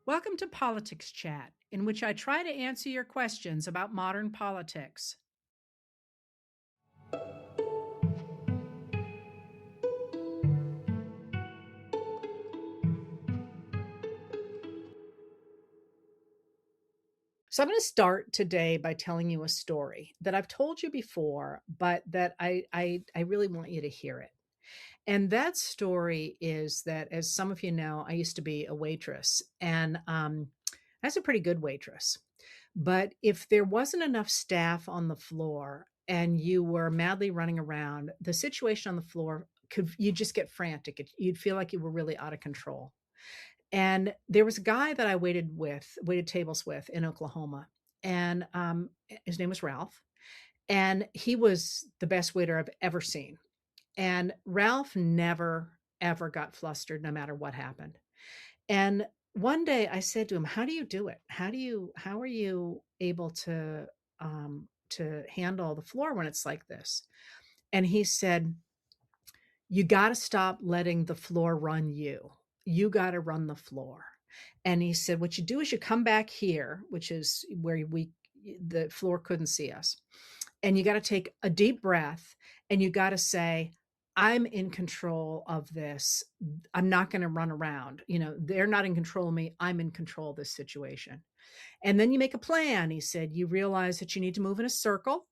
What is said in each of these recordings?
Welcome to Politics Chat, in which I try to answer your questions about modern politics. So I'm going to start today by telling you a story that I've told you before, but that I really want you to hear it. And that story is that, as some of you know, I used to be a waitress, and I was a pretty good waitress. But if there wasn't enough staff on the floor and you were madly running around, the situation on the floor could you just get frantic. You'd feel like you were really out of control. And there was a guy that I waited tables with in Oklahoma, and his name was Ralph, and he was the best waiter I've ever seen. And Ralph never, ever got flustered no matter what happened. And one day I said to him, "How do you do it? How are you able to handle the floor when it's like this?" And he said, "You got to stop letting the floor run you. You got to run the floor." And he said, "What you do is you come back here, which is where the floor couldn't see us, and you got to take a deep breath and you got to say, I'm in control of this. I'm not going to run around. They're not in control of me. I'm in control of this situation." And then you make a plan. He said, "You realize that you need to move in a circle,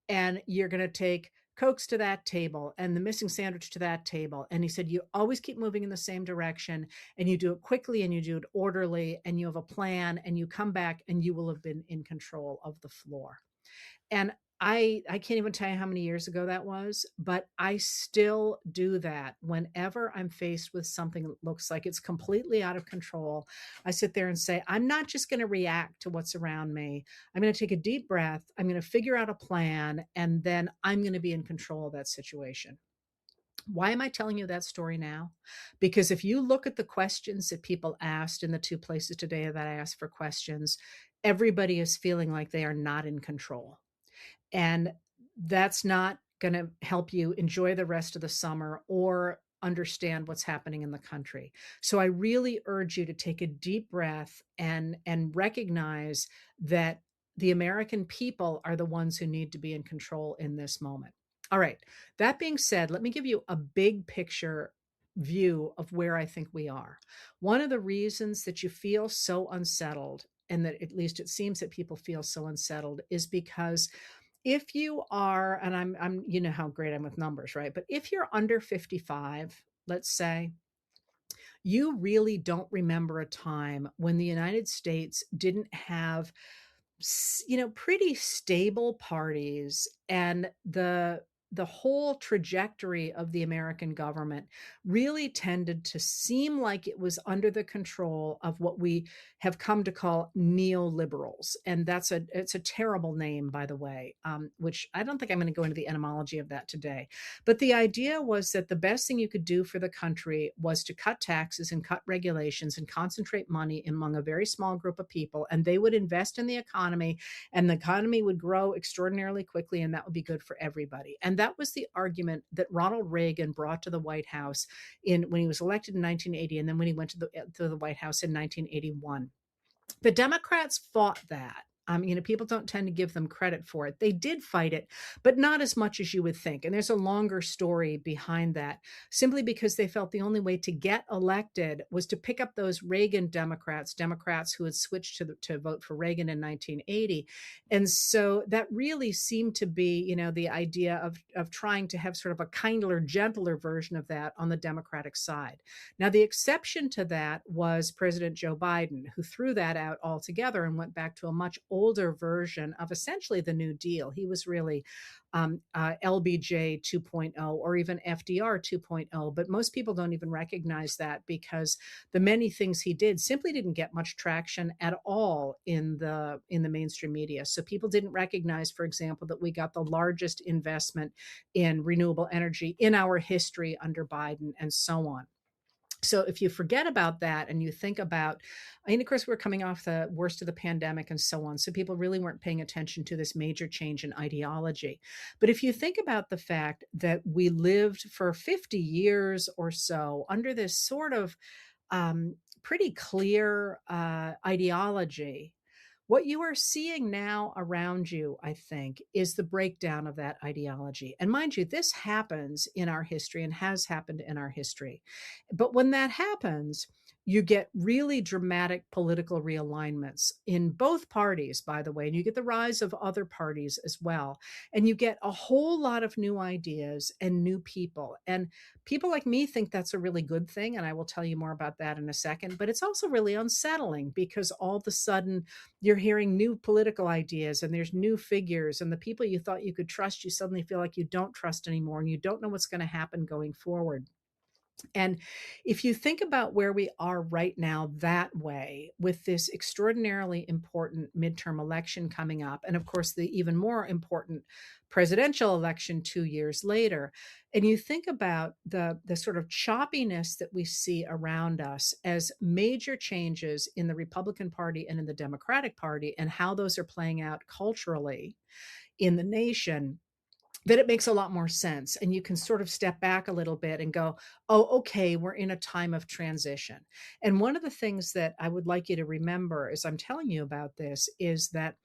and you're going to take Cokes to that table and the missing sandwich to that table." And he said, "You always keep moving in the same direction, and you do it quickly and you do it orderly, and you have a plan, and you come back and you will have been in control of the floor." And I can't even tell you how many years ago that was, but I still do that whenever I'm faced with something that looks like it's completely out of control. I sit there and say, I'm not just going to react to what's around me. I'm going to take a deep breath. I'm going to figure out a plan, and then I'm going to be in control of that situation. Why am I telling you that story now? Because if you look at the questions that people asked in the two places today that I asked for questions, everybody is feeling like they are not in control. And that's not going to help you enjoy the rest of the summer or understand what's happening in the country. So I really urge you to take a deep breath and recognize that the American people are the ones who need to be in control in this moment. All right. That being said, let me give you a big picture view of where I think we are. One of the reasons that you feel so unsettled, and that at least it seems that people feel so unsettled, is because if you are, and I'm you know how great I'm with numbers, right? But if you're under 55, let's say, you really don't remember a time when the United States didn't have pretty stable parties, and the whole trajectory of the American government really tended to seem like it was under the control of what we have come to call neoliberals. And it's a terrible name, by the way, which I don't think I'm going to go into the etymology of that today. But the idea was that the best thing you could do for the country was to cut taxes and cut regulations and concentrate money among a very small group of people, and they would invest in the economy, and the economy would grow extraordinarily quickly, and that would be good for everybody. And that was the argument that Ronald Reagan brought to the White House when he was elected in 1980, and then when he went to the White House in 1981. The Democrats fought that. People don't tend to give them credit for it. They did fight it, but not as much as you would think. And there's a longer story behind that, simply because they felt the only way to get elected was to pick up those Reagan Democrats who had switched to vote for Reagan in 1980. And so that really seemed to be, the idea of trying to have sort of a kinder, gentler version of that on the Democratic side. Now, the exception to that was President Joe Biden, who threw that out altogether and went back to a much older version of essentially the New Deal. He was really LBJ 2.0 or even FDR 2.0, but most people don't even recognize that because the many things he did simply didn't get much traction at all in the mainstream media. So people didn't recognize, for example, that we got the largest investment in renewable energy in our history under Biden, and so on. So if you forget about that and you think about, of course, we're coming off the worst of the pandemic and so on. So people really weren't paying attention to this major change in ideology. But if you think about the fact that we lived for 50 years or so under this sort of pretty clear ideology, what you are seeing now around you, I think, is the breakdown of that ideology. And mind you, this happens in our history and has happened in our history. But when that happens, you get really dramatic political realignments in both parties, by the way, and you get the rise of other parties as well. And you get a whole lot of new ideas and new people. And people like me think that's a really good thing. And I will tell you more about that in a second. But it's also really unsettling because all of a sudden, you're hearing new political ideas and there's new figures, and the people you thought you could trust, you suddenly feel like you don't trust anymore, and you don't know what's going to happen going forward. And if you think about where we are right now that way, with this extraordinarily important midterm election coming up, and of course, the even more important presidential election 2 years later, and you think about the sort of choppiness that we see around us as major changes in the Republican Party and in the Democratic Party, and how those are playing out culturally in the nation, that it makes a lot more sense. And you can sort of step back a little bit and go, oh, okay, we're in a time of transition. And one of the things that I would like you to remember as I'm telling you about this is that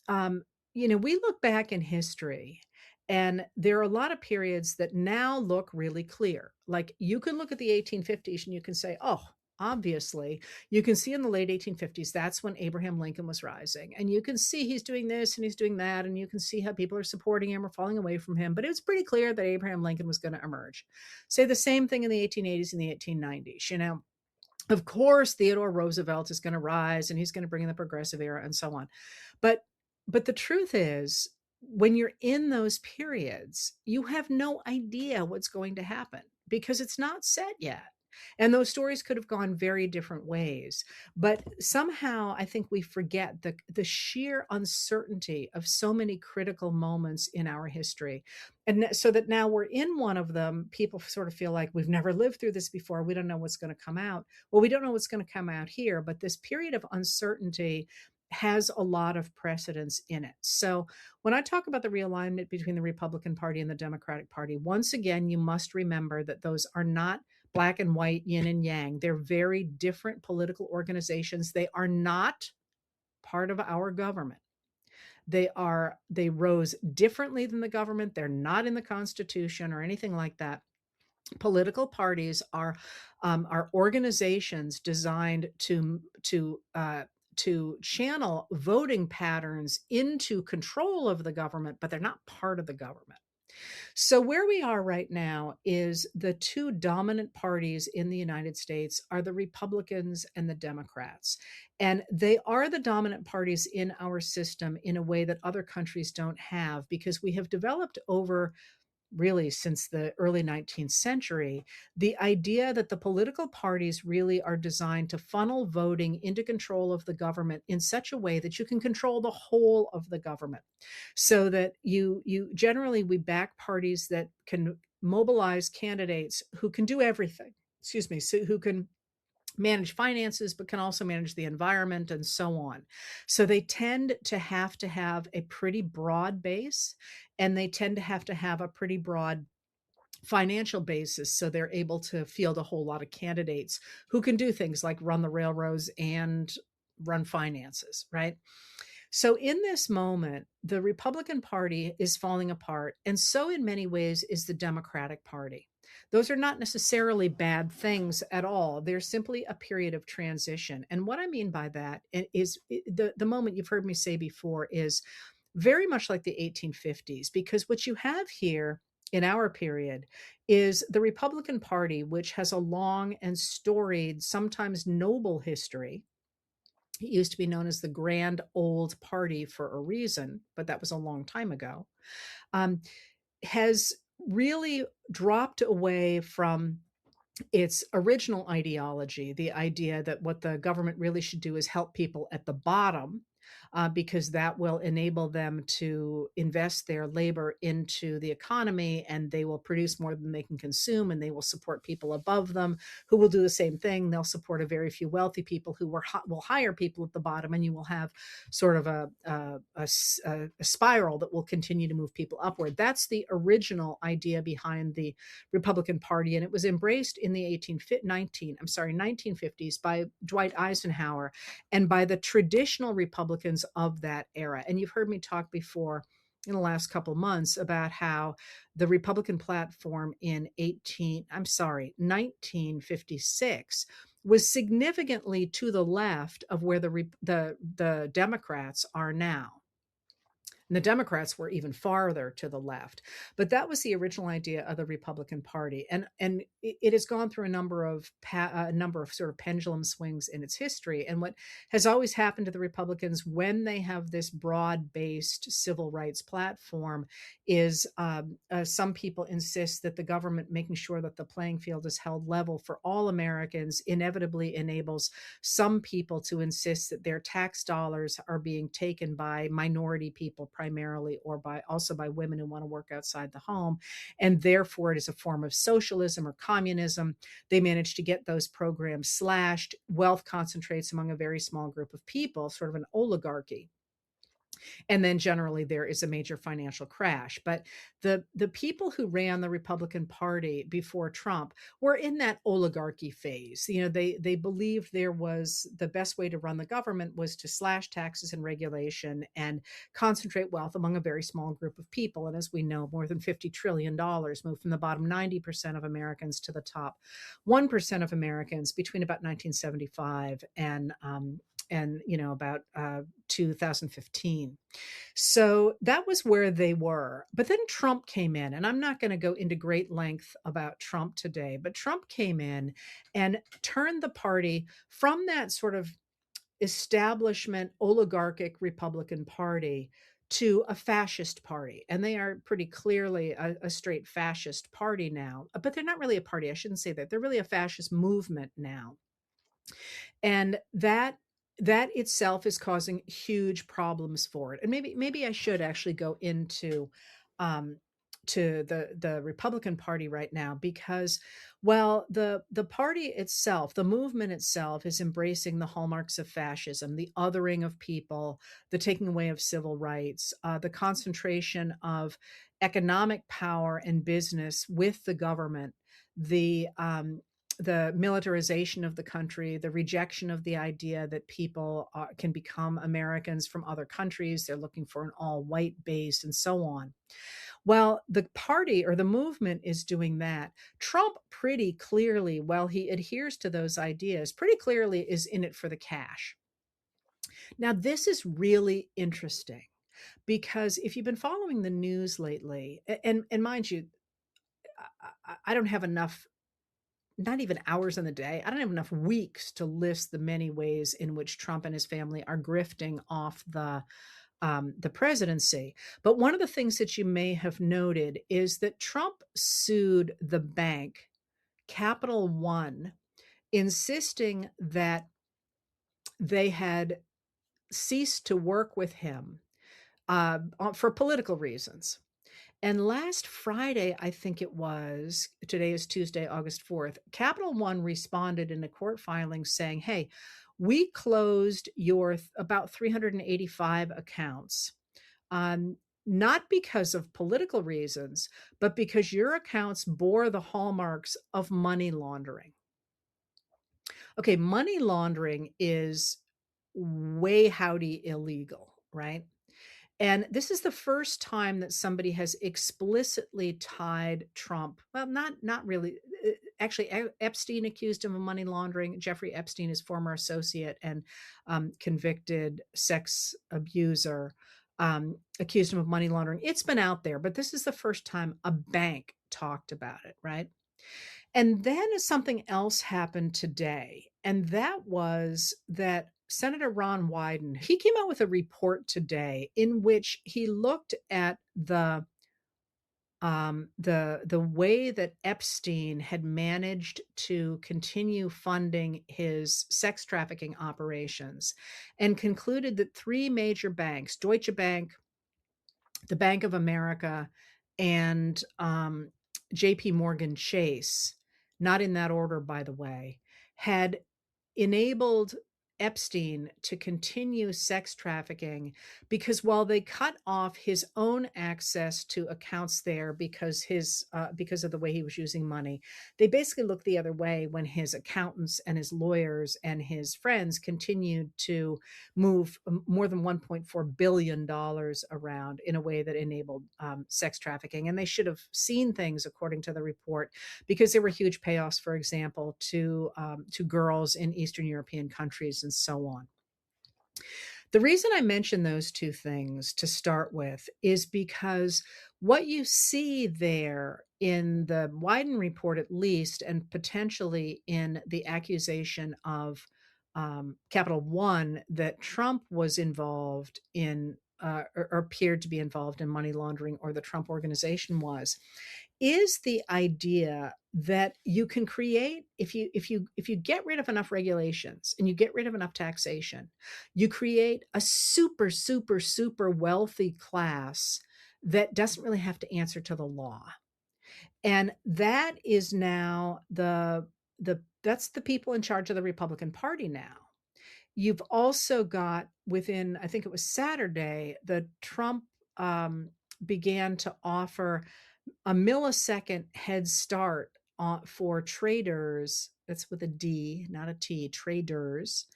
um, we look back in history and there are a lot of periods that now look really clear. Like you can look at the 1850s and you can say, oh, obviously, you can see in the late 1850s, that's when Abraham Lincoln was rising. And you can see he's doing this and he's doing that. And you can see how people are supporting him or falling away from him. But it was pretty clear that Abraham Lincoln was going to emerge. Say the same thing in the 1880s and the 1890s. Of course, Theodore Roosevelt is going to rise and he's going to bring in the progressive era and so on. But the truth is, when you're in those periods, you have no idea what's going to happen because it's not set yet. And those stories could have gone very different ways. But somehow I think we forget the sheer uncertainty of so many critical moments in our history. And so that now we're in one of them, people sort of feel like we've never lived through this before. We don't know what's going to come out. Well, we don't know what's going to come out here, but this period of uncertainty has a lot of precedence in it. So when I talk about the realignment between the Republican Party and the Democratic Party, once again, you must remember that those are not black and white, yin and yang. They're very different political organizations. They are not part of our government. They rose differently than the government. They're not in the Constitution or anything like that. Political parties are organizations designed to channel voting patterns into control of the government, but they're not part of the government. So where we are right now is the two dominant parties in the United States are the Republicans and the Democrats. And they are the dominant parties in our system in a way that other countries don't have, because we have developed over really since the early 19th century, the idea that the political parties really are designed to funnel voting into control of the government in such a way that you can control the whole of the government. So that you generally, we back parties that can mobilize candidates who can do everything. Excuse me, so who can manage finances, but can also manage the environment and so on. So they tend to have a pretty broad base, and they tend to have a pretty broad financial basis. So they're able to field a whole lot of candidates who can do things like run the railroads and run finances, right? So in this moment, the Republican Party is falling apart, and so in many ways is the Democratic Party. Those are not necessarily bad things at all. They're simply a period of transition. And what I mean by that is the moment you've heard me say before is very much like the 1850s, because what you have here in our period is the Republican Party, which has a long and storied, sometimes noble history. It used to be known as the Grand Old Party for a reason, but that was a long time ago, um, has really dropped away from its original ideology, the idea that what the government really should do is help people at the bottom, because that will enable them to invest their labor into the economy, and they will produce more than they can consume, and they will support people above them who will do the same thing. They'll support a very few wealthy people who will hire people at the bottom, and you will have sort of a spiral that will continue to move people upward. That's the original idea behind the Republican Party, and it was embraced in the 1950s by Dwight Eisenhower and by the traditional Republicans of that era. And you've heard me talk before in the last couple months about how the Republican platform in 1956 was significantly to the left of where the Democrats are now. And the Democrats were even farther to the left. But that was the original idea of the Republican Party. And it has gone through a number of sort of pendulum swings in its history. And what has always happened to the Republicans when they have this broad-based civil rights platform is some people insist that the government making sure that the playing field is held level for all Americans inevitably enables some people to insist that their tax dollars are being taken by minority people primarily, or by women who want to work outside the home. And therefore, it is a form of socialism or communism. They manage to get those programs slashed. Wealth concentrates among a very small group of people, sort of an oligarchy. And then generally there is a major financial crash. But the people who ran the Republican Party before Trump were in that oligarchy phase. They believed there was the best way to run the government was to slash taxes and regulation and concentrate wealth among a very small group of people. And as we know, more than $50 trillion moved from the bottom 90% of Americans to the top 1% of Americans between about 1975 and about 2015. So that was where they were. But then Trump came in, and I'm not going to go into great length about Trump today, but Trump came in and turned the party from that sort of establishment oligarchic Republican Party to a fascist party. And they are pretty clearly a straight fascist party now, but they're not really a party. I shouldn't say that. They're really a fascist movement now. And that itself is causing huge problems for it. And maybe I should actually go into to the Republican Party right now, because the party itself, the movement itself, is embracing the hallmarks of fascism, the othering of people, the taking away of civil rights, the concentration of economic power and business with the government, the militarization of the country, the rejection of the idea that people can become Americans from other countries. They're looking for an all-white base and so on. Well, the party or the movement is doing that. Trump pretty clearly, while he adheres to those ideas, pretty clearly is in it for the cash. Now, this is really interesting because if you've been following the news lately, and mind you, I don't have enough, not even hours in the day. I don't have enough weeks to list the many ways in which Trump and his family are grifting off the presidency. But one of the things that you may have noted is that Trump sued the bank, Capital One, insisting that they had ceased to work with him for political reasons. And last Friday, I think it was, today is Tuesday, August 4th, Capital One responded in a court filing saying, hey, we closed your about 385 accounts, not because of political reasons, but because your accounts bore the hallmarks of money laundering. Okay, money laundering is way howdy illegal, right? And this is the first time that somebody has explicitly tied Trump. Well, not really. Actually, Epstein accused him of money laundering. Jeffrey Epstein, his former associate and convicted sex abuser, accused him of money laundering. It's been out there, but this is the first time a bank talked about it, right? And then something else happened today, and that was that Senator Ron Wyden, he came out with a report today in which he looked at the the way that Epstein had managed to continue funding his sex trafficking operations, and concluded that three major banks, Deutsche Bank, the Bank of America, and JP Morgan Chase, not in that order, by the way, had enabled Epstein to continue sex trafficking, because while they cut off his own access to accounts there because of the way he was using money, they basically looked the other way when his accountants and his lawyers and his friends continued to move more than $1.4 billion around in a way that enabled sex trafficking. And they should have seen things, according to the report, because there were huge payoffs, for example, to girls in Eastern European countries and so on. The reason I mention those two things to start with is because what you see there in the Wyden report, at least, and potentially in the accusation of Capital One, that Trump was involved in or appeared to be involved in money laundering, or the Trump organization was, is the idea that you can create, if you get rid of enough regulations and you get rid of enough taxation, you create a super super super wealthy class that doesn't really have to answer to the law. And that is now the that's the people in charge of the Republican Party now. You've also got, within, I think it was Saturday, the Trump began to offer a millisecond head start for traders. That's with a D, not a T, traders,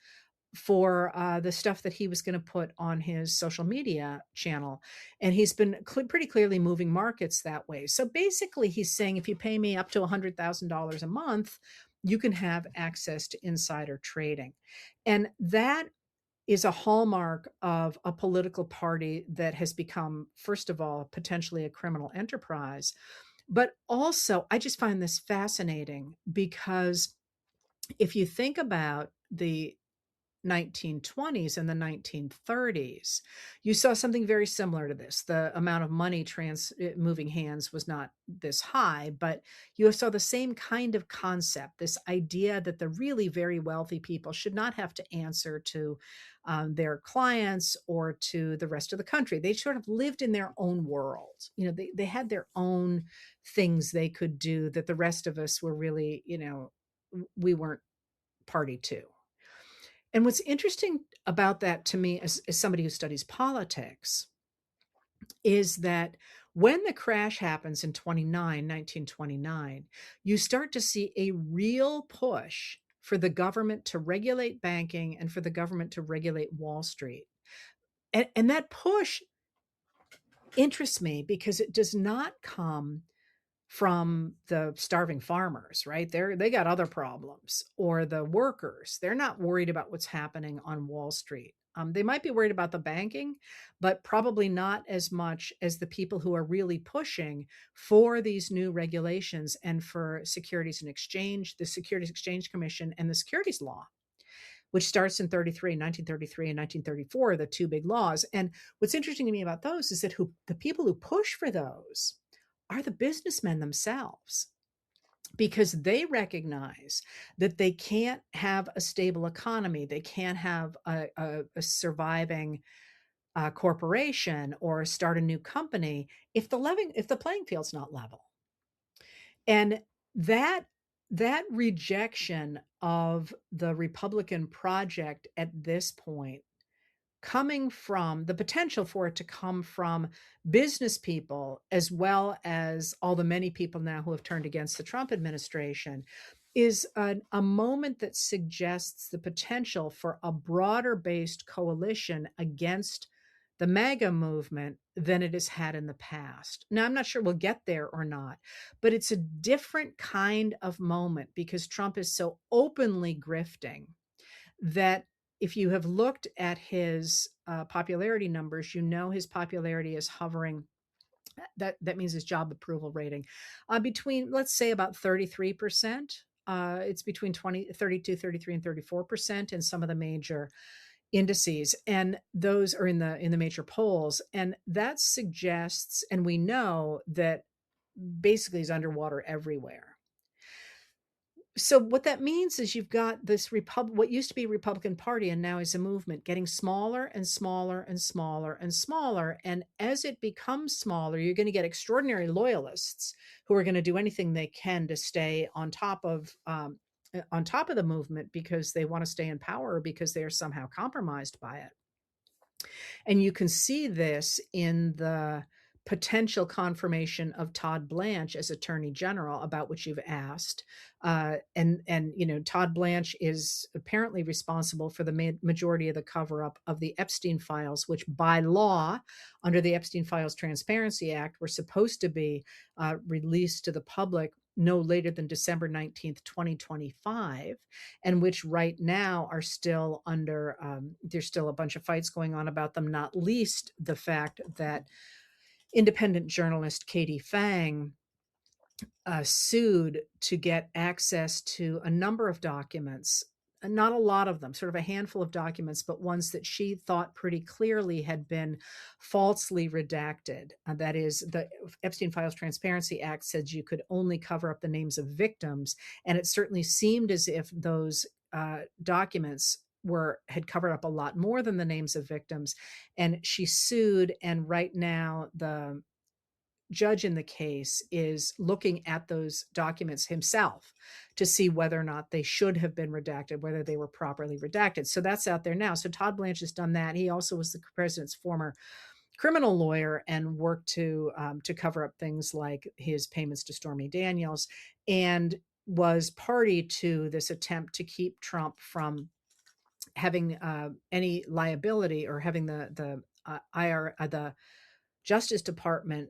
for the stuff that he was going to put on his social media channel. And he's been pretty clearly moving markets that way. So basically, he's saying, if you pay me up to $100,000 a month, you can have access to insider trading. And that is a hallmark of a political party that has become, first of all, potentially a criminal enterprise. But also, I just find this fascinating, because if you think about the 1920s and the 1930s, you saw something very similar to this. The amount of money moving hands was not this high, but you saw the same kind of concept, this idea that the really very wealthy people should not have to answer to their clients or to the rest of the country. They sort of lived in their own world. They had their own things they could do that the rest of us were really, we weren't party to. And what's interesting about that to me, as somebody who studies politics, is that when the crash happens in 1929, you start to see a real push for the government to regulate banking and for the government to regulate Wall Street. And that push interests me because it does not come from the starving farmers, right? They got other problems, or the workers. They're not worried about what's happening on Wall Street. They might be worried about the banking, but probably not as much as the people who are really pushing for these new regulations and for Securities and Exchange, the Securities Exchange Commission, and the securities law, which starts in 1933 and 1934, the two big laws. And what's interesting to me about those is that the people who push for those are the businessmen themselves, because they recognize that they can't have a stable economy. They can't have a surviving corporation or start a new company if the playing field's not level. And that rejection of the Republican project at this point, coming from the potential for it to come from business people, as well as all the many people now who have turned against the Trump administration, is a moment that suggests the potential for a broader based coalition against the MAGA movement than it has had in the past. Now, I'm not sure we'll get there or not, but it's a different kind of moment, because Trump is so openly grifting that if you have looked at his popularity numbers, his popularity is hovering. That means his job approval rating between, let's say, about 33%. It's between 32, 33, and 34% in some of the major indices, and those are in the major polls. And that suggests, and we know that basically is underwater everywhere. So what that means is you've got this what used to be Republican Party and now is a movement getting smaller and smaller and smaller and smaller. And as it becomes smaller, you're going to get extraordinary loyalists who are going to do anything they can to stay on top of the movement because they want to stay in power or because they are somehow compromised by it. And you can see this in the potential confirmation of Todd Blanche as Attorney General, about which you've asked. And you know, Todd Blanche is apparently responsible for the majority of the cover-up of the Epstein files, which by law, under the Epstein Files Transparency Act, were supposed to be released to the public no later than December 19th, 2025, and which right now are still under, there's still a bunch of fights going on about them, not least the fact that independent journalist Katie Fang sued to get access to a number of documents, not a lot of them, sort of a handful of documents, but ones that she thought pretty clearly had been falsely redacted. That is, the Epstein Files Transparency Act said you could only cover up the names of victims, and it certainly seemed as if those documents had covered up a lot more than the names of victims. And she sued, and right now the judge in the case is looking at those documents himself to see whether or not they should have been redacted, whether they were properly redacted. So that's out there now. So Todd Blanche has done that. He also was the president's former criminal lawyer and worked to cover up things like his payments to Stormy Daniels, and was party to this attempt to keep Trump from having any liability, or having the Justice Department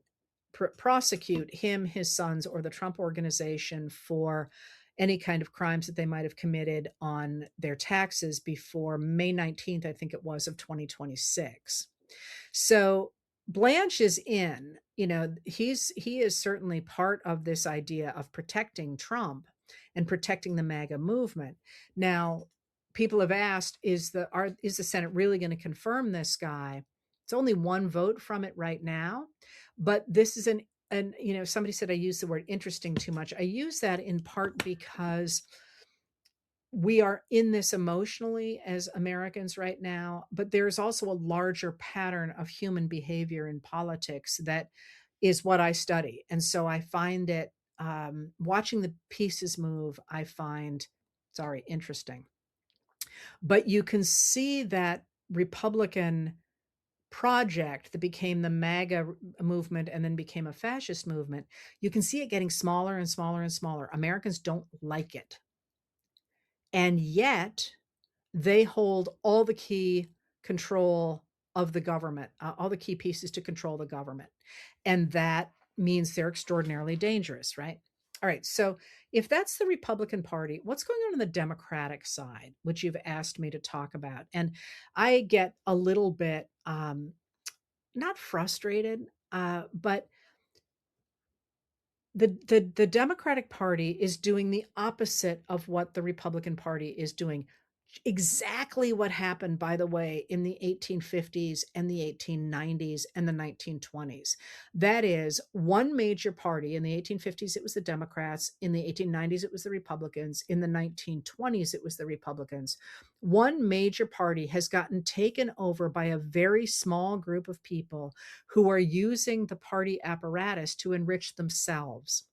prosecute him, his sons, or the Trump organization for any kind of crimes that they might have committed on their taxes before May 19th, I think it was, of 2026. So Blanche is in, you know, he is certainly part of this idea of protecting Trump and protecting the MAGA movement. Now, people have asked, is the Senate really going to confirm this guy? It's only one vote from it right now, but this is and you know, somebody said I use the word interesting too much. I use that in part because we are in this emotionally as Americans right now, but there's also a larger pattern of human behavior in politics that is what I study. And so I find it, watching the pieces move, I find, sorry, interesting. But you can see that Republican project that became the MAGA movement and then became a fascist movement, you can see it getting smaller and smaller and smaller. Americans don't like it. And yet they hold all the key control of the government, all the key pieces to control the government. And that means they're extraordinarily dangerous, right? All right. So if that's the Republican Party, what's going on the Democratic side, which you've asked me to talk about? And I get a little bit, not frustrated, but the Democratic Party is doing the opposite of what the Republican Party is doing. Exactly what happened, by the way, in the 1850s and the 1890s and the 1920s. That is, one major party. In the 1850s, it was the Democrats. In the 1890s, it was the Republicans. In the 1920s, it was the Republicans. One major party has gotten taken over by a very small group of people who are using the party apparatus to enrich themselves.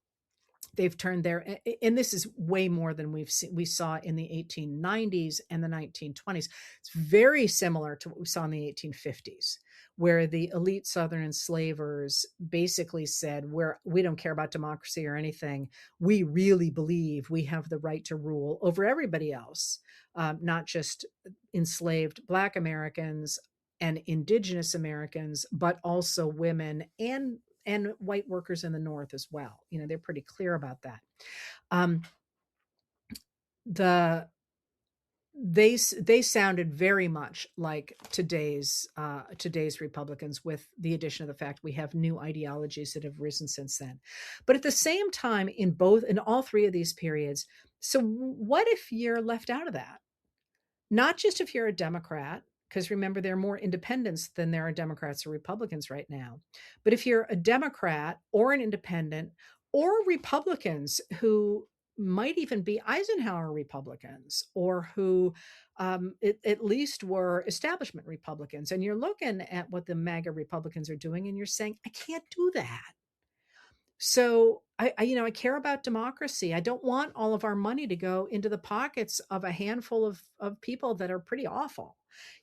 They've turned and this is way more than we saw in the 1890s and the 1920s. It's very similar to what we saw in the 1850s, where the elite Southern enslavers basically said, we don't care about democracy or anything. We really believe we have the right to rule over everybody else, not just enslaved Black Americans and indigenous Americans, but also women and white workers in the North as well. You know, they're pretty clear about that. They sounded very much like today's Republicans, with the addition of the fact we have new ideologies that have risen since then. But at the same time, in all three of these periods, so what if you're left out of that? Not just if you're a Democrat, because remember, there are more independents than there are Democrats or Republicans right now. But if you're a Democrat or an independent or Republicans who might even be Eisenhower Republicans or who at least were establishment Republicans, and you're looking at what the MAGA Republicans are doing and you're saying, I can't do that. So I care about democracy. I don't want all of our money to go into the pockets of a handful of people that are pretty awful.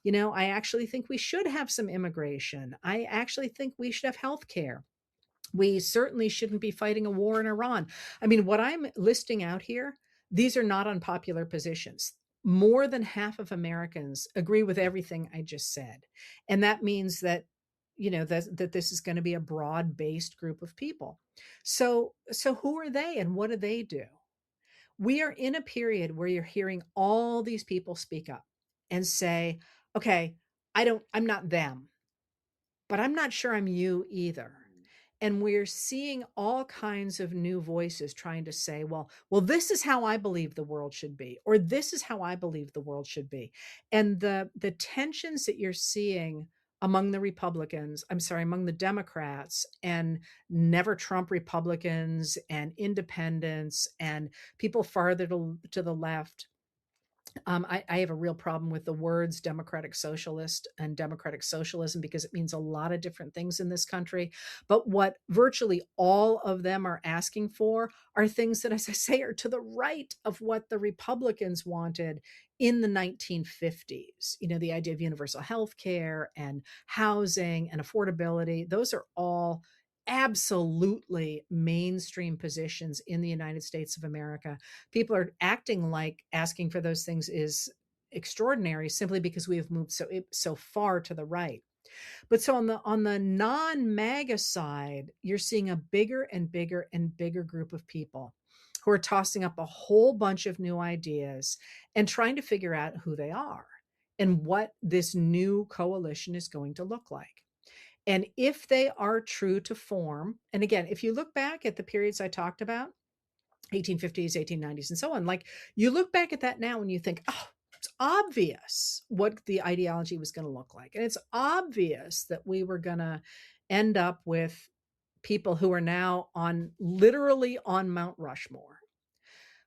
I actually think we should have some immigration. I actually think we should have health care. We certainly shouldn't be fighting a war in Iran. I mean, what I'm listing out here, these are not unpopular positions. More than half of Americans agree with everything I just said. And that means that, that this is going to be a broad-based group of people. So who are they and what do they do? We are in a period where you're hearing all these people speak up and say, okay, I'm not them, but I'm not sure I'm you either. And we're seeing all kinds of new voices trying to say, well, this is how I believe the world should be, or this is how I believe the world should be. And the tensions that you're seeing among the Republicans, I'm sorry, among the Democrats and never Trump Republicans and independents and people farther to the left. I have a real problem with the words democratic socialist and democratic socialism because it means a lot of different things in this country. But what virtually all of them are asking for are things that, as I say, are to the right of what the Republicans wanted in the 1950s. The idea of universal health care and housing and affordability, those are all absolutely mainstream positions in the United States of America. People are acting like asking for those things is extraordinary simply because we have moved so far to the right. But so on the non-MAGA side, you're seeing a bigger and bigger and bigger group of people who are tossing up a whole bunch of new ideas and trying to figure out who they are and what this new coalition is going to look like. And if they are true to form, and again, if you look back at the periods I talked about, 1850s, 1890s, and so on. Like you look back at that now and you think, oh, it's obvious what the ideology was going to look like. And it's obvious that we were going to end up with people who are now literally on Mount Rushmore.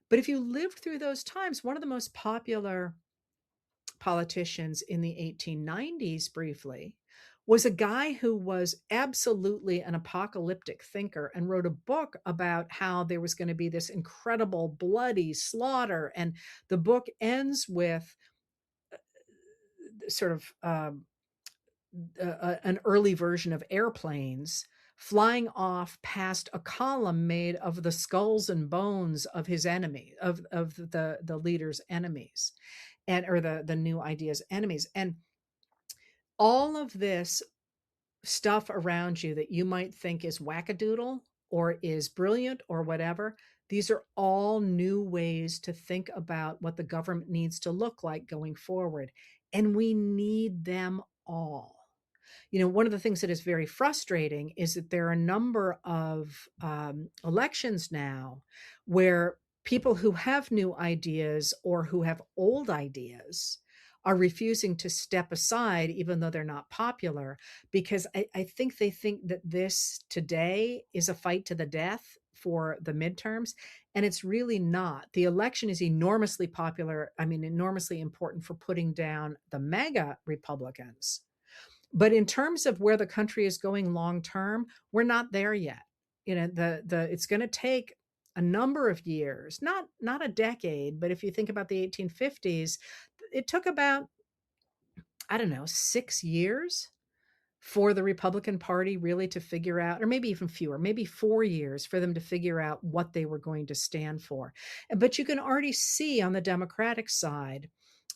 But if you lived through those times, one of the most popular politicians in the 1890s briefly was a guy who was absolutely an apocalyptic thinker and wrote a book about how there was going to be this incredible bloody slaughter. And the book ends with sort of an early version of airplanes flying off past a column made of the skulls and bones of his enemy, of the leader's enemies, or the new ideas enemies. And all of this stuff around you that you might think is wackadoodle or is brilliant or whatever, these are all new ways to think about what the government needs to look like going forward. And we need them all. One of the things that is very frustrating is that there are a number of elections now where people who have new ideas or who have old ideas are refusing to step aside, even though they're not popular, because I think they think that this today is a fight to the death for the midterms. And it's really not. The election is enormously popular. I mean, enormously important for putting down the MAGA Republicans. But in terms of where the country is going long term, we're not there yet. It's going to take a number of years, not a decade, but if you think about the 1850s, it took about, I don't know, 6 years for the Republican Party really to figure out, or maybe even fewer, maybe 4 years for them to figure out what they were going to stand for. But you can already see on the Democratic side.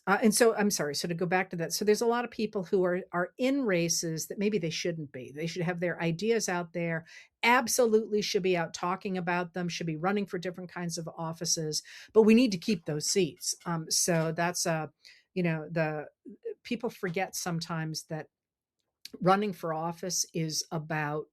And so I'm sorry. So to go back to that, so there's a lot of people who are in races that maybe they shouldn't be. They should have their ideas out there. Absolutely should be out talking about them. Should be running for different kinds of offices. But we need to keep those seats. So that's the people forget sometimes that running for office is about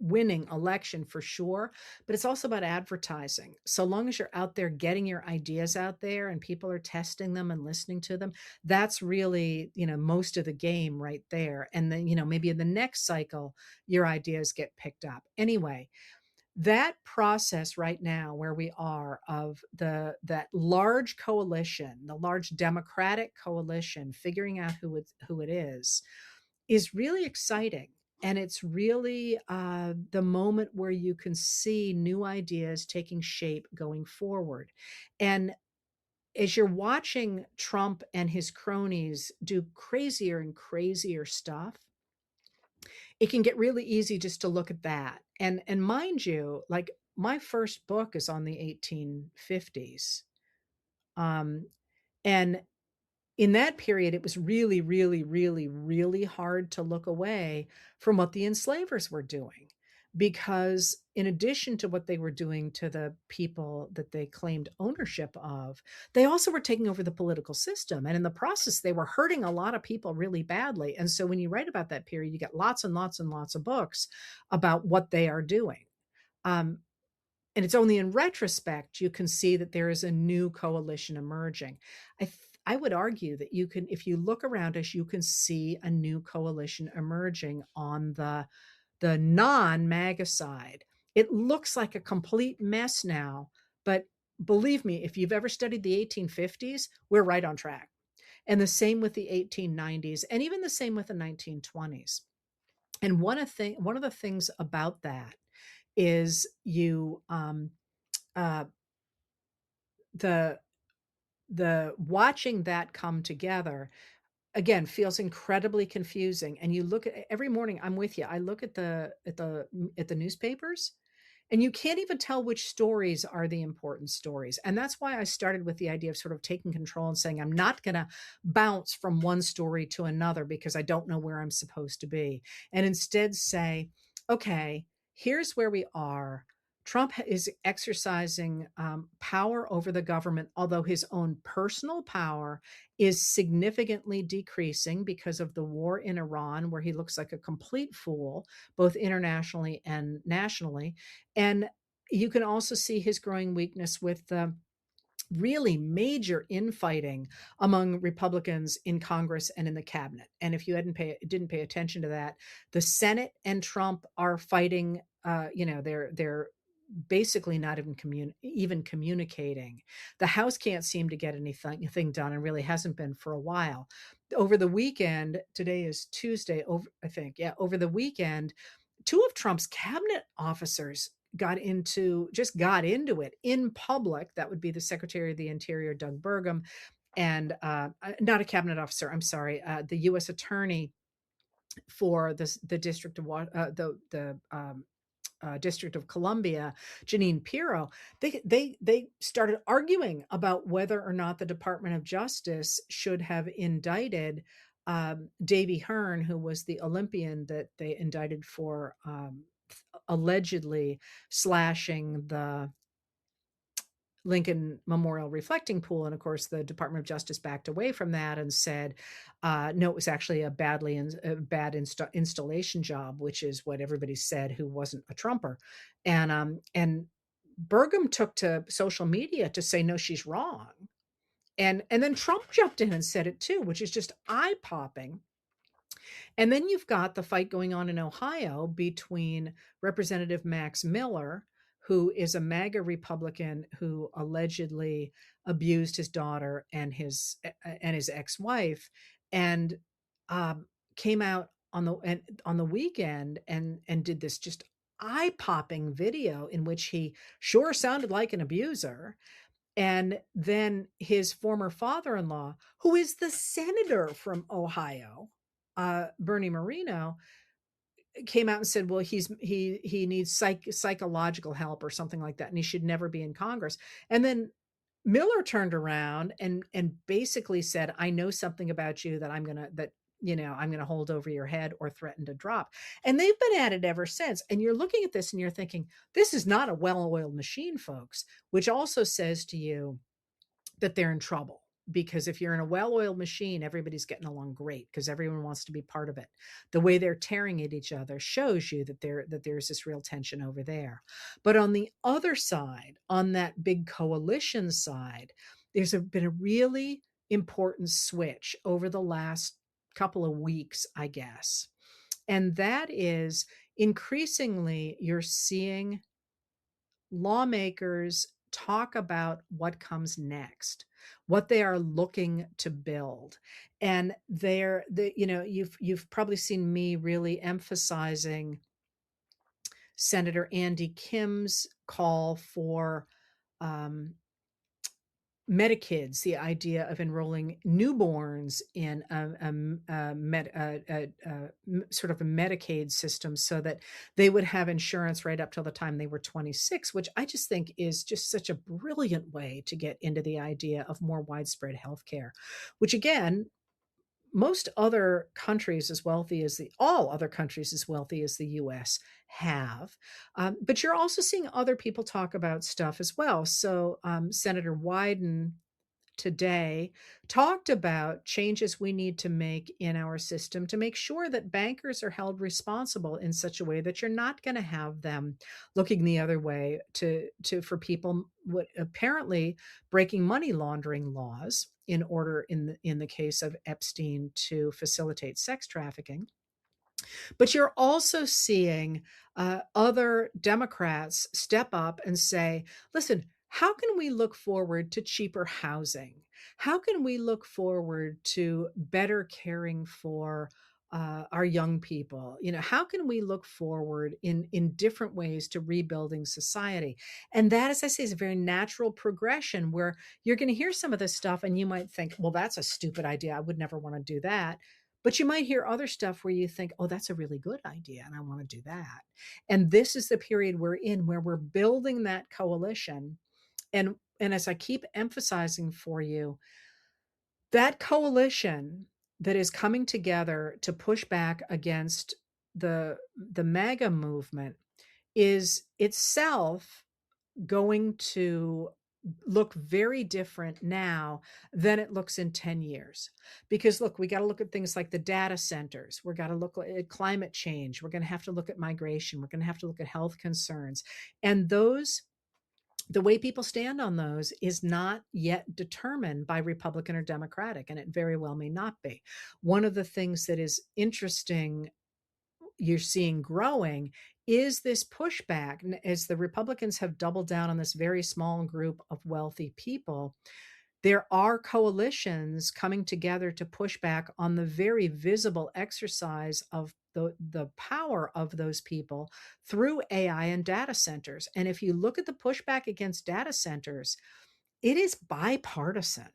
winning election for sure, but it's also about advertising. So long as you're out there getting your ideas out there and people are testing them and listening to them, that's really, most of the game right there. And then, maybe in the next cycle, your ideas get picked up. Anyway, that process right now where we are of that large coalition, the large democratic coalition, figuring out who it is really exciting. And it's really the moment where you can see new ideas taking shape going forward. And as you're watching Trump and his cronies do crazier and crazier stuff, it can get really easy just to look at that. And mind you, like my first book is on the 1850s. Um, and in that period, it was really, really, really, really hard to look away from what the enslavers were doing. Because in addition to what they were doing to the people that they claimed ownership of, they also were taking over the political system. And in the process, they were hurting a lot of people really badly. And so when you write about that period, you get lots and lots and lots of books about what they are doing. Um, and it's only in retrospect you can see that there is a new coalition emerging. I would argue that you can, if you look around us, you can see a new coalition emerging on the non-MAGA side. It looks like a complete mess now, but believe me, if you've ever studied the 1850s, we're right on track. And the same with the 1890s, and even the same with the 1920s. And one of the things about that is uh, the the watching that come together again feels incredibly confusing. And you look at every morning, I'm with you, I look at the newspapers, and you can't even tell which stories are the important stories. And that's why I started with the idea of sort of taking control and saying I'm not going to bounce from one story to another because I don't know where I'm supposed to be, and instead say, okay, here's where we are. Trump is exercising power over the government, although his own personal power is significantly decreasing because of the war in Iran, where he looks like a complete fool, both internationally and nationally. And you can also see his growing weakness with the really major infighting among Republicans in Congress and in the cabinet. And if you didn't pay attention to that, the Senate and Trump are fighting. They're basically not even communicating. The House can't seem to get anything done, and really hasn't been for a while. Over the weekend, today is Tuesday, I think, yeah, over the weekend, two of Trump's cabinet officers got into it in public. That would be the Secretary of the Interior, Doug Burgum, and not a cabinet officer, I'm sorry, the U.S. Attorney for the District of District of Columbia, Janine Pirro. They started arguing about whether or not the Department of Justice should have indicted Davy Hearn, who was the Olympian that they indicted for allegedly slashing the Lincoln Memorial reflecting pool. And of course, the Department of Justice backed away from that and said, no, it was actually a bad installation job, which is what everybody said who wasn't a Trumper. And Burgum took to social media to say, no, she's wrong. And then Trump jumped in and said it too, which is just eye popping. And then you've got the fight going on in Ohio between Representative Max Miller, who is a MAGA Republican who allegedly abused his daughter and his ex-wife, and came out on the weekend and did this just eye-popping video in which he sure sounded like an abuser. And then his former father-in-law, who is the senator from Ohio, Bernie Moreno, came out and said, well, he needs psychological help or something like that, and he should never be in Congress. And then Miller turned around and basically said, I know something about you that I'm gonna hold over your head or threaten to drop. And they've been at it ever since. And you're looking at this and you're thinking, this is not a well-oiled machine, folks, which also says to you that they're in trouble, because if you're in a well-oiled machine, everybody's getting along great because everyone wants to be part of it. The way they're tearing at each other shows you that there's this real tension over there. But on the other side, on that big coalition side, been a really important switch over the last couple of weeks, I guess. And that is increasingly you're seeing lawmakers talk about what comes next, what they are looking to build. And you've probably seen me really emphasizing Senator Andy Kim's call for um, Medikids, the idea of enrolling newborns in sort of a Medicaid system so that they would have insurance right up till the time they were 26, which I just think is just such a brilliant way to get into the idea of more widespread healthcare, which again, most other countries as wealthy as all other countries as wealthy as the US have. But you're also seeing other people talk about stuff as well. So Senator Wyden today talked about changes we need to make in our system to make sure that bankers are held responsible in such a way that you're not going to have them looking the other way for people what apparently breaking money laundering laws in order in the case of Epstein to facilitate sex trafficking. But you're also seeing other Democrats step up and say, listen, how can we look forward to cheaper housing? How can we look forward to better caring for our young people? How can we look forward in different ways to rebuilding society? And that, as I say, is a very natural progression where you're going to hear some of this stuff and you might think, well, that's a stupid idea. I would never want to do that. But you might hear other stuff where you think, oh, that's a really good idea, and I want to do that. And this is the period we're in where we're building that coalition. And as I keep emphasizing for you, that coalition that is coming together to push back against the MAGA movement is itself going to look very different now than it looks in 10 years. Because look, we got to look at things like the data centers. We're got to look at climate change. We're going to have to look at migration. We're going to have to look at health concerns. And the way people stand on those is not yet determined by Republican or Democratic, and it very well may not be. One of the things that is interesting you're seeing growing is this pushback as the Republicans have doubled down on this very small group of wealthy people. There are coalitions coming together to push back on the very visible exercise of the power of those people through AI and data centers. And if you look at the pushback against data centers, it is bipartisan.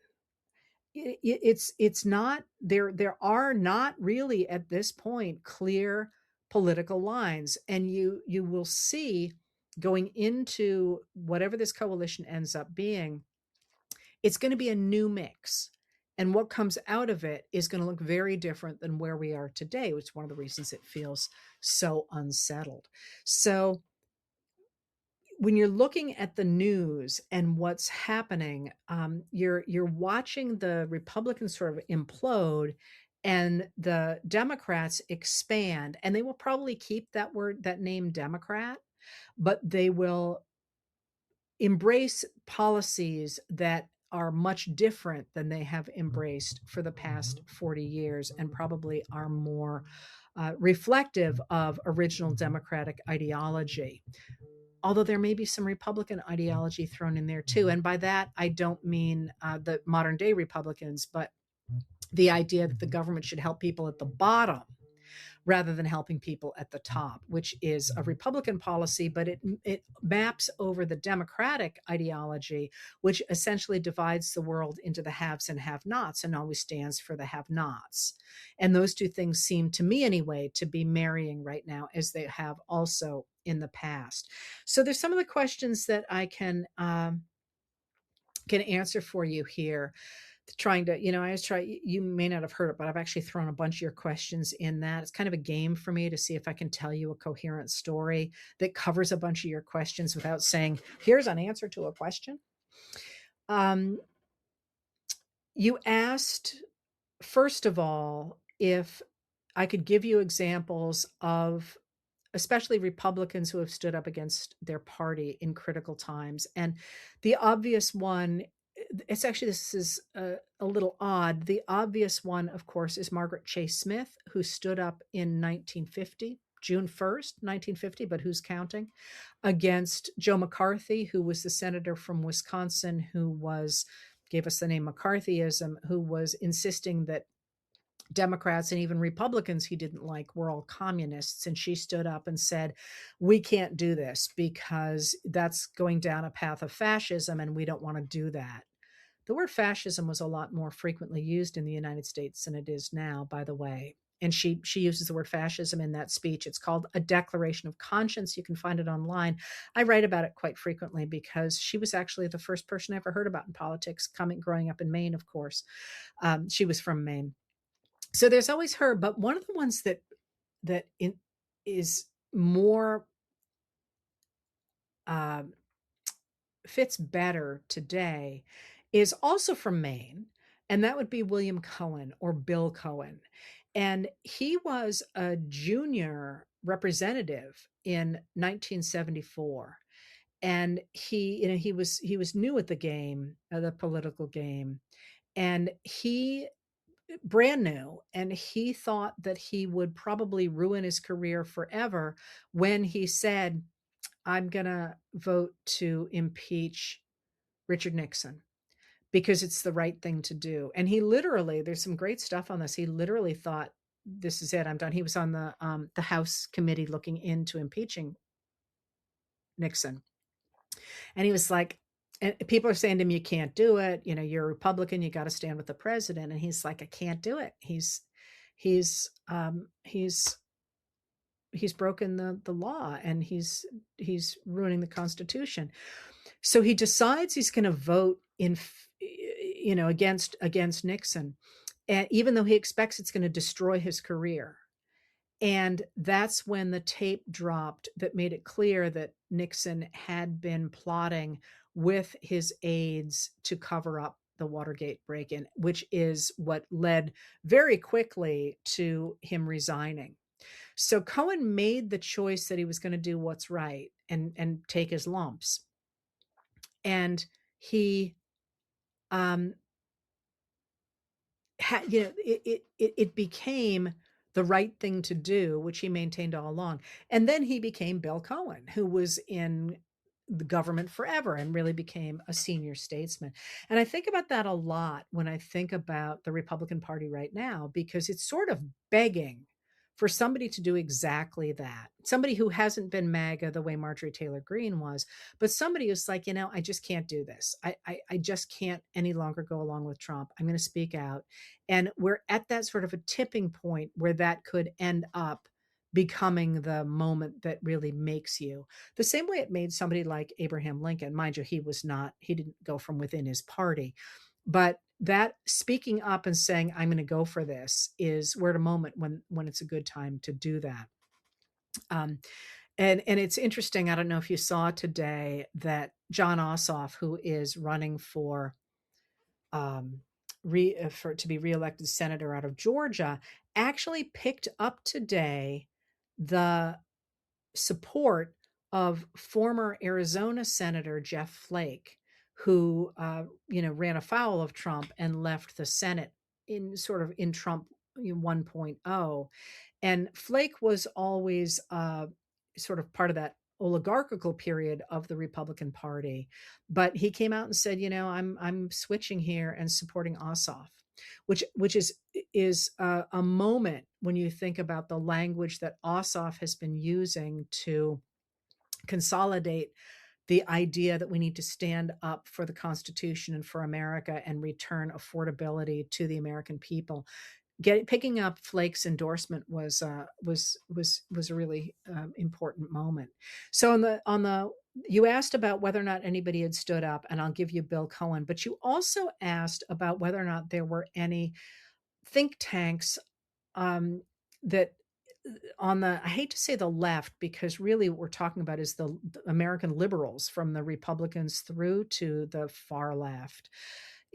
It's not there are not really at this point clear political lines, and you will see going into whatever this coalition ends up being, it's going to be a new mix, and what comes out of it is going to look very different than where we are today, which is one of the reasons it feels so unsettled. So when you're looking at the news and what's happening, you're watching the Republicans sort of implode and the Democrats expand, and they will probably keep that name Democrat, but they will embrace policies that are much different than they have embraced for the past 40 years and probably are more reflective of original Democratic ideology, although there may be some Republican ideology thrown in there too. And by that, I don't mean the modern day Republicans, but the idea that the government should help people at the bottom rather than helping people at the top, which is a Republican policy, but it maps over the Democratic ideology, which essentially divides the world into the haves and have-nots and always stands for the have-nots. And those two things seem, to me anyway, to be marrying right now, as they have also in the past. So there's some of the questions that I can answer for you here, trying to, I always try, you may not have heard it, but I've actually thrown a bunch of your questions in that. It's kind of a game for me to see if I can tell you a coherent story that covers a bunch of your questions without saying, here's an answer to a question. You asked, first of all, if I could give you examples of especially Republicans who have stood up against their party in critical times. And the obvious one, it's actually, this is a little odd. The obvious one, of course, is Margaret Chase Smith, who stood up in 1950, June 1st, 1950, but who's counting, against Joe McCarthy, who was the senator from Wisconsin, who gave us the name McCarthyism, who was insisting that Democrats and even Republicans he didn't like were all communists. And she stood up and said, we can't do this because that's going down a path of fascism and we don't want to do that. The word fascism was a lot more frequently used in the United States than it is now, by the way. And she uses the word fascism in that speech. It's called A Declaration of Conscience. You can find it online. I write about it quite frequently because she was actually the first person I ever heard about in politics, growing up in Maine, of course. She was from Maine. So there's always her, but one of the ones is more uh, fits better today is also from Maine, and that would be William Cohen or Bill Cohen. And he was a junior representative in 1974. And he was new at the game, the political game, and he brand new, and he thought that he would probably ruin his career forever when he said, I'm going to vote to impeach Richard Nixon because it's the right thing to do. And he literally, there's some great stuff on this. He literally thought, this is it, I'm done. He was on the House committee looking into impeaching Nixon. And he was like, and people are saying to him, you can't do it. You're a Republican. You got to stand with the president. And he's like, I can't do it. He's broken the law, and he's ruining the Constitution. So he decides he's going to vote against Nixon, and even though he expects it's going to destroy his career. And that's when the tape dropped that made it clear that Nixon had been plotting with his aides to cover up the Watergate break-in, which is what led very quickly to him resigning. So Cohen made the choice that he was going to do what's right and take his lumps. And he it became the right thing to do, which he maintained all along. And then he became Bill Cohen, who was in the government forever and really became a senior statesman. And I think about that a lot when I think about the Republican Party right now, because it's sort of begging for somebody to do exactly that. Somebody who hasn't been MAGA the way Marjorie Taylor Greene was, but somebody who's like, I just can't do this. I just can't any longer go along with Trump. I'm going to speak out. And we're at that sort of a tipping point where that could end up becoming the moment that really makes you. The same way it made somebody like Abraham Lincoln. Mind you, he didn't go from within his party. But that speaking up and saying, I'm going to go for this, we're at a moment when it's a good time to do that. And it's interesting. I don't know if you saw today that John Ossoff, who is running to be reelected senator out of Georgia, actually picked up today the support of former Arizona Senator Jeff Flake, who ran afoul of Trump and left the Senate in Trump 1.0. And Flake was always sort of part of that oligarchical period of the Republican Party, but he came out and said, I'm switching here and supporting Ossoff, which is a moment when you think about the language that Ossoff has been using to consolidate the idea that we need to stand up for the Constitution and for America and return affordability to the American people. Picking up Flake's endorsement was a really important moment. So you asked about whether or not anybody had stood up, and I'll give you Bill Cohen, but you also asked about whether or not there were any think tanks that I hate to say the left, because really what we're talking about is the American liberals, from the Republicans through to the far left,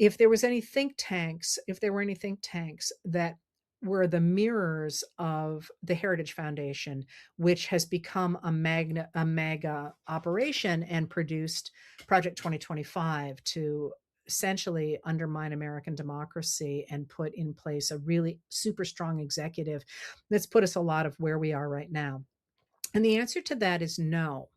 if there was any think tanks, if there were any think tanks that were the mirrors of the Heritage Foundation, which has become a mega operation and produced Project 2025 to essentially undermine American democracy and put in place a really super strong executive that's put us a lot of where we are right now. And the answer to that is no.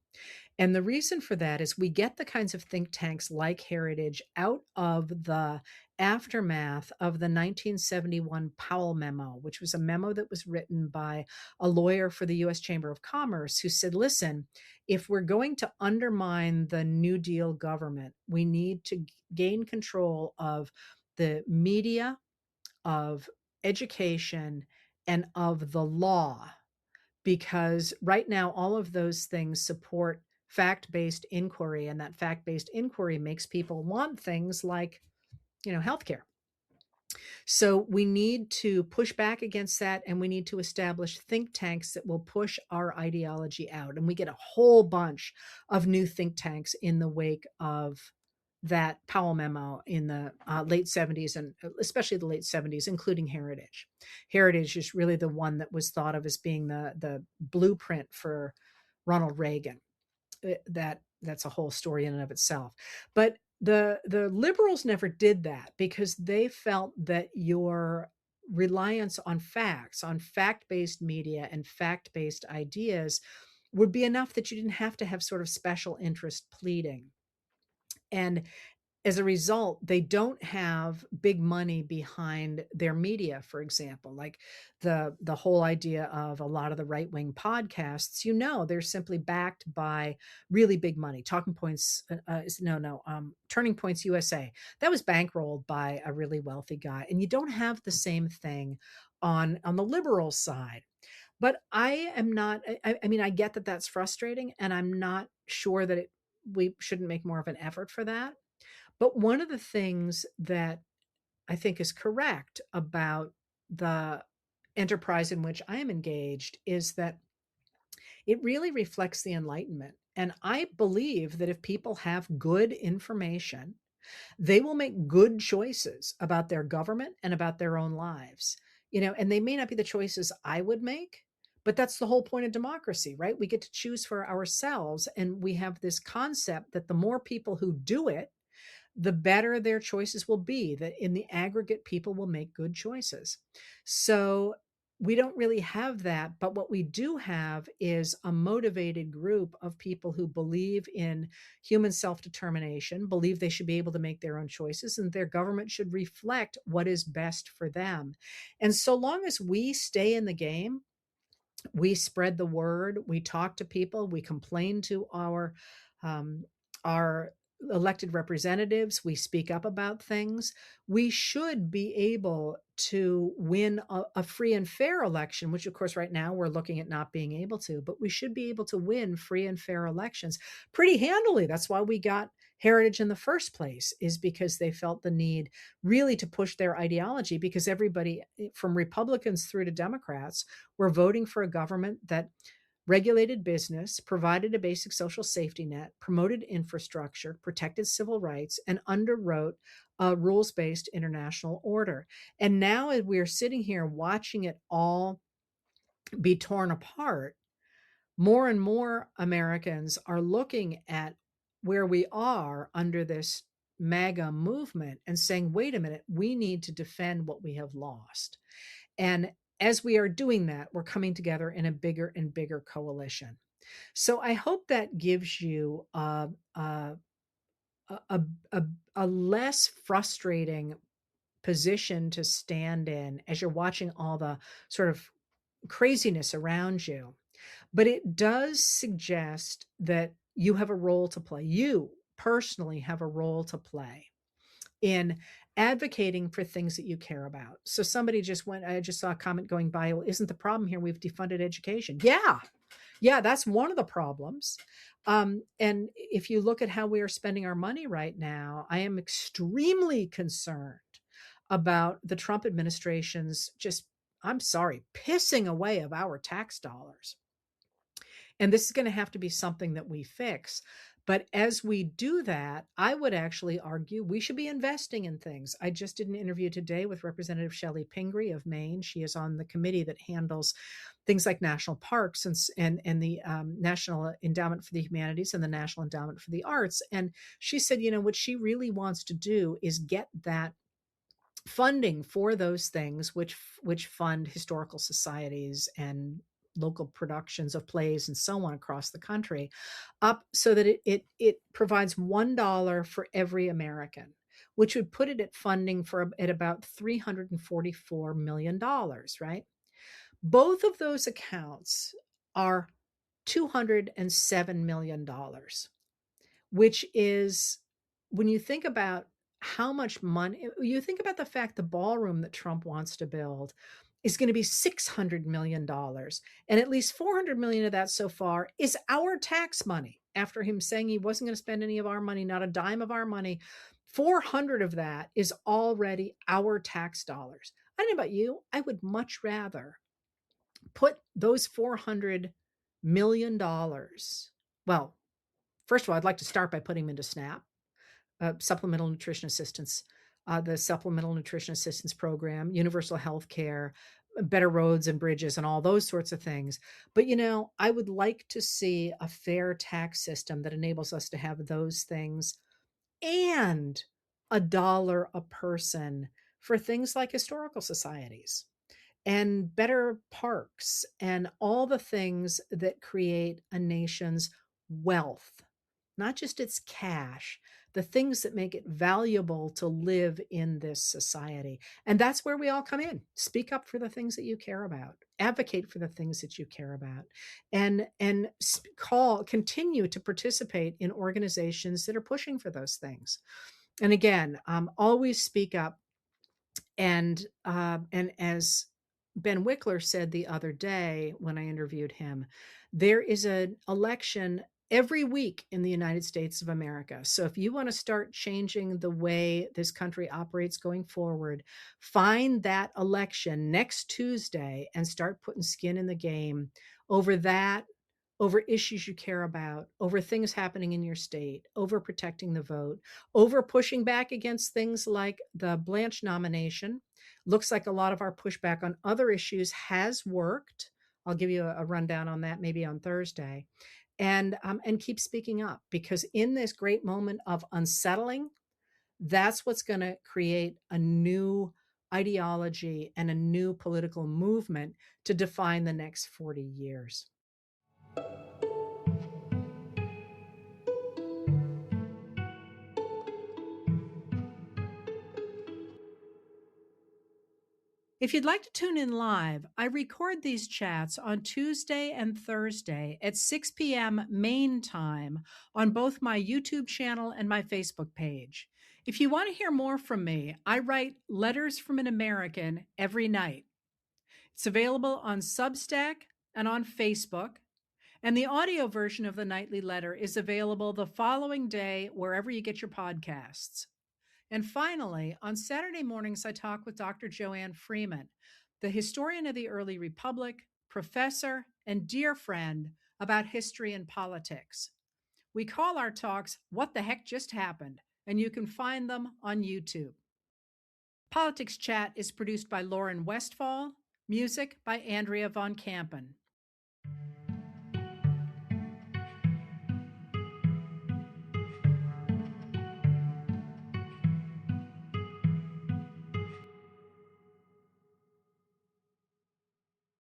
And the reason for that is we get the kinds of think tanks like Heritage out of the aftermath of the 1971 Powell memo, which was a memo that was written by a lawyer for the US Chamber of Commerce who said, listen, if we're going to undermine the New Deal government, we need to gain control of the media, of education, and of the law, because right now all of those things support fact-based inquiry, and that fact-based inquiry makes people want things like, healthcare. So we need to push back against that, and we need to establish think tanks that will push our ideology out. And we get a whole bunch of new think tanks in the wake of that Powell memo in the late 70s, and especially the late 70s, including Heritage. Heritage is really the one that was thought of as being the blueprint for Ronald Reagan. That's a whole story in and of itself. But the liberals never did that because they felt that your reliance on facts, on fact-based media and fact-based ideas would be enough, that you didn't have to have sort of special interest pleading. And as a result, they don't have big money behind their media, for example, like the whole idea of a lot of the right-wing podcasts, they're simply backed by really big money. Talking Points, Turning Points USA, that was bankrolled by a really wealthy guy. And you don't have the same thing on the liberal side. But I am not, I mean, I get that that's frustrating, and I'm not sure that we shouldn't make more of an effort for that. But one of the things that I think is correct about the enterprise in which I am engaged is that it really reflects the Enlightenment. And I believe that if people have good information, they will make good choices about their government and about their own lives. And they may not be the choices I would make, but that's the whole point of democracy, right? We get to choose for ourselves. And we have this concept that the more people who do it, the better their choices will be, that in the aggregate, people will make good choices. So we don't really have that. But what we do have is a motivated group of people who believe in human self-determination, believe they should be able to make their own choices, and their government should reflect what is best for them. And so long as we stay in the game, we spread the word, we talk to people, we complain to our elected representatives, we speak up about things, we should be able to win a free and fair election, which of course right now we're looking at not being able to, but we should be able to win free and fair elections pretty handily. That's why we got Heritage in the first place, is because they felt the need really to push their ideology, because everybody from Republicans through to Democrats were voting for a government that regulated business, provided a basic social safety net, promoted infrastructure, protected civil rights, and underwrote a rules-based international order. And now we're sitting here watching it all be torn apart. More and more Americans are looking at where we are under this MAGA movement and saying, wait a minute, we need to defend what we have lost. And as we are doing that, we're coming together in a bigger and bigger coalition. So I hope that gives you a less frustrating position to stand in as you're watching all the sort of craziness around you. But it does suggest that you have a role to play. You personally have a role to play in advocating for things that you care about. So I just saw a comment going by, well, isn't the problem here we've defunded education? Yeah, that's one of the problems. And if you look at how we are spending our money right now, I am extremely concerned about the Trump administration's I'm sorry, pissing away of our tax dollars. And this is going to have to be something that we fix. But as we do that, I would actually argue we should be investing in things. I just did an interview today with Representative Shelley Pingree of Maine. She is on the committee that handles things like national parks and the National Endowment for the Humanities and the National Endowment for the Arts. And she said, what she really wants to do is get that funding for those things which fund historical societies and local productions of plays and so on across the country up so that it provides $1 for every American, which would put it at funding for at about $344 million, right? Both of those accounts are $207 million, which is, when you think about how much money, you think about the fact the ballroom that Trump wants to build is going to be $600 million, and at least 400 million of that so far is our tax money. After him saying he wasn't going to spend any of our money, not a dime of our money, 400 of that is already our tax dollars. I don't know about you, I would much rather put those $400 million. Well, first of all, I'd like to start by putting them into SNAP, supplemental nutrition assistance, the supplemental nutrition assistance program, universal health care, better roads and bridges, and all those sorts of things. But, I would like to see a fair tax system that enables us to have those things and $1 a person for things like historical societies and better parks and all the things that create a nation's wealth, not just its cash, the things that make it valuable to live in this society. And that's where we all come in. Speak up for the things that you care about, advocate for the things that you care about, and continue to participate in organizations that are pushing for those things. And again, always speak up. And as Ben Wickler said the other day when I interviewed him, there is an election every week in the United States of America. So if you want to start changing the way this country operates going forward, find that election next Tuesday and start putting skin in the game over that, over issues you care about, over things happening in your state, over protecting the vote, over pushing back against things like the Blanche nomination. Looks like a lot of our pushback on other issues has worked. I'll give you a rundown on that maybe on Thursday. And keep speaking up, because in this great moment of unsettling, that's what's going to create a new ideology and a new political movement to define the next 40 years. If you'd like to tune in live, I record these chats on Tuesday and Thursday at 6 p.m. Maine time on both my YouTube channel and my Facebook page. If you want to hear more from me, I write Letters from an American every night. It's available on Substack and on Facebook, and the audio version of the nightly letter is available the following day wherever you get your podcasts. And finally, on Saturday mornings, I talk with Dr. Joanne Freeman, the historian of the early republic, professor, and dear friend, about history and politics. We call our talks What the Heck Just Happened, and you can find them on YouTube. Politics Chat is produced by Lauren Westfall, music by Andrea Von Kampen.